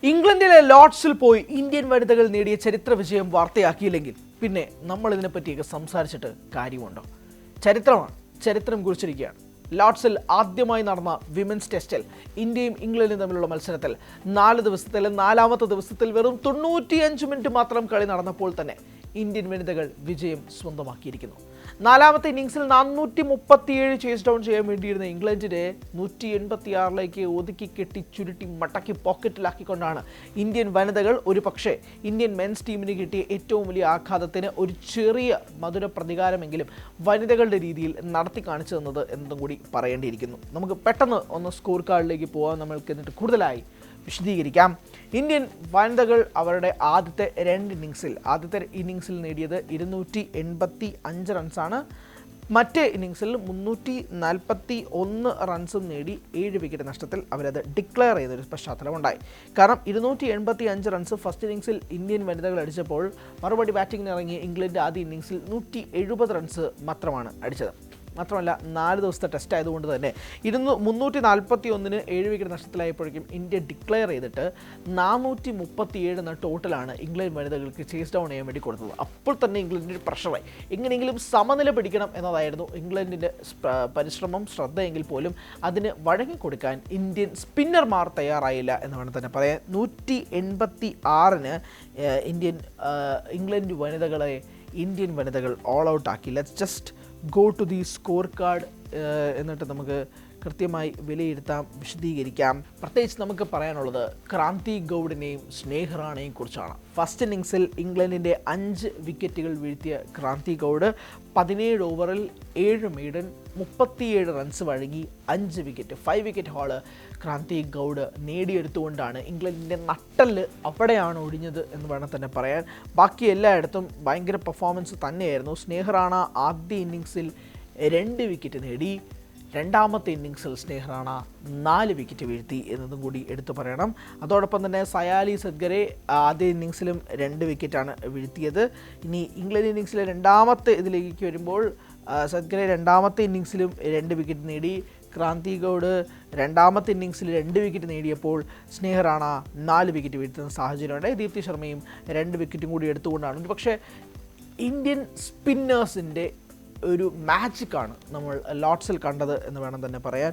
ഇംഗ്ലണ്ടിലെ ലോർഡ്സിൽ പോയി ഇന്ത്യൻ വനിതകൾ നേടിയ ചരിത്ര വിജയം വാർത്തയാക്കിയില്ലെങ്കിൽ പിന്നെ നമ്മൾ ഇതിനെപ്പറ്റിയൊക്കെ സംസാരിച്ചിട്ട് കാര്യമുണ്ടോ? ചരിത്രം കുറിച്ചിരിക്കുകയാണ്. ലോർഡ്സിൽ ആദ്യമായി നടന്ന വിമൻസ് ടെസ്റ്റിൽ ഇന്ത്യയും ഇംഗ്ലണ്ടും തമ്മിലുള്ള മത്സരത്തിൽ 4 ദിവസത്തിലെ 4ാമത്തെ ദിവസത്തിൽ വെറും 95 മിനിറ്റ് മാത്രം കളി നടന്നപ്പോൾ തന്നെ ഇന്ത്യൻ വനിതകൾ വിജയം സ്വന്തമാക്കിയിരിക്കുന്നു. 4ാമത്തെ ഇന്നിംഗ്സിൽ 437 ചേസ് ഡൗൺ ചെയ്യാൻ വേണ്ടിയിരുന്ന ഇംഗ്ലണ്ടിനെ 186 ഒതുക്കി കെട്ടി ചുരുട്ടി മടക്കി പോക്കറ്റിലാക്കിക്കൊണ്ടാണ് ഇന്ത്യൻ വനിതകൾ ഒരു പക്ഷേ ഇന്ത്യൻ മെൻസ് ടീമിന് കിട്ടിയ ഏറ്റവും വലിയ ആഘാതത്തിന് ഒരു ചെറിയ മധുര പ്രതികാരമെങ്കിലും വനിതകളുടെ രീതിയിൽ നടത്തി കാണിച്ചു തന്നത് എന്നതും കൂടി പറയേണ്ടിയിരിക്കുന്നു. നമുക്ക് പെട്ടെന്ന് ഒന്ന് സ്കോർ കാർഡിലേക്ക് പോകാൻ നമ്മൾക്ക് എന്നിട്ട് കൂടുതലായി വിശദീകരിക്കാം. ഇന്ത്യൻ വനിതകൾ അവരുടെ ആദ്യത്തെ ഇന്നിംഗ്സിൽ നേടിയത് 285 റൺസാണ്. മറ്റേ ഇന്നിംഗ്സിൽ 341 റൺസും നേടി 7 വിക്കറ്റ് നഷ്ടത്തിൽ അവരത് ഡിക്ലെയർ ചെയ്തൊരു പശ്ചാത്തലമുണ്ടായി. കാരണം 285 റൺസ് ഫസ്റ്റ് ഇന്നിംഗ്സിൽ ഇന്ത്യൻ വനിതകൾ അടിച്ചപ്പോൾ മറുപടി ബാറ്റിംഗിന് ഇറങ്ങിയ ഇംഗ്ലണ്ട് ആദ്യ ഇന്നിംഗ്സിൽ 170 റൺസ് മാത്രമാണ് അടിച്ചത്. മാത്രമല്ല 4 ദിവസത്തെ ടെസ്റ്റ് ആയതുകൊണ്ട് തന്നെ 341 7 വിക്കറ്റ് നഷ്ടത്തിലായപ്പോഴേക്കും ഇന്ത്യ ഡിക്ലെയർ ചെയ്തിട്ട് 437 എന്ന ടോട്ടലാണ് ഇംഗ്ലണ്ട് വനിതകൾക്ക് ചേസ് ഡൗൺ ചെയ്യാൻ വേണ്ടി കൊടുത്തത്. അപ്പോൾ തന്നെ ഇംഗ്ലണ്ടിൻ്റെ പ്രഷറായി. എങ്ങനെയെങ്കിലും സമനില പിടിക്കണം എന്നതായിരുന്നു ഇംഗ്ലണ്ടിൻ്റെ പരിശ്രമം, ശ്രദ്ധയെങ്കിൽ പോലും അതിന് വഴങ്ങിക്കൊടുക്കാൻ ഇന്ത്യൻ സ്പിന്നർമാർ തയ്യാറായില്ല എന്ന് വേണം തന്നെ പറയാൻ. 186-ന് ഇന്ത്യൻ വനിതകൾ ഓൾ ഔട്ട് ആക്കി. Let's just go to the score card എന്നിട്ട് നമുക്ക് കൃത്യമായി വിലയിരുത്താം, വിശദീകരിക്കാം. പ്രത്യേകിച്ച് നമുക്ക് പറയാനുള്ളത് ക്രാന്തി ഗൗഡിനെയും സ്നേഹ റാണയെയും കുറിച്ചാണ്. ഫസ്റ്റ് ഇന്നിംഗ്സിൽ ഇംഗ്ലണ്ടിൻ്റെ 5 വിക്കറ്റുകൾ വീഴ്ത്തിയ ക്രാന്തി ഗൗഡ് 17 ഓവറിൽ 7 മെയ്ഡൻ 37 റൺസ് വഴങ്ങി 5 വിക്കറ്റ് ഹോള് ക്രാന്തി ഗൗഡ് നേടിയെടുത്തുകൊണ്ടാണ് ഇംഗ്ലണ്ടിൻ്റെ നട്ടല് അവിടെയാണ് ഒടിഞ്ഞത് എന്ന് വേണം തന്നെ പറയാൻ. ബാക്കി എല്ലായിടത്തും ഭയങ്കര പെർഫോമൻസ് തന്നെയായിരുന്നു. സ്നേഹ റാണ ആദ്യ ഇന്നിംഗ്സിൽ 2 വിക്കറ്റ് നേടി. 2ാമത്തെ ഇന്നിംഗ്സിൽ സ്നേഹ റാണ 4 വിക്കറ്റ് വീഴ്ത്തി എന്നതും കൂടി എടുത്തു പറയണം. അതോടൊപ്പം തന്നെ സയാലി സദ്ഗരെ ആദ്യ ഇന്നിംഗ്സിലും 2 വിക്കറ്റാണ് വീഴ്ത്തിയത്. ഇനി ഇംഗ്ലണ്ട് ഇന്നിംഗ്സിലെ 2ാമത്തെ ഇതിലേക്ക് വരുമ്പോൾ സദ്ഗരെ 2ാമത്തെ ഇന്നിംഗ്സിലും 2 വിക്കറ്റ് നേടി. ക്രാന്തി ഗൗഡ് 2ാമത്തെ ഇന്നിംഗ്സിൽ 2 വിക്കറ്റ് നേടിയപ്പോൾ സ്നേഹ റാണ 4 വിക്കറ്റ് വീഴ്ത്തുന്ന സാഹചര്യമുണ്ടായി. ദീപ്തി ശർമ്മയും 2 വിക്കറ്റും കൂടി എടുത്തുകൊണ്ടാണ്. ഒരു പക്ഷേ ഇന്ത്യൻ സ്പിന്നേഴ്സിൻ്റെ ഒരു മാജിക്കാണ് നമ്മൾ ലോർഡ്സിൽ കണ്ടത് എന്ന് വേണം തന്നെ പറയാൻ.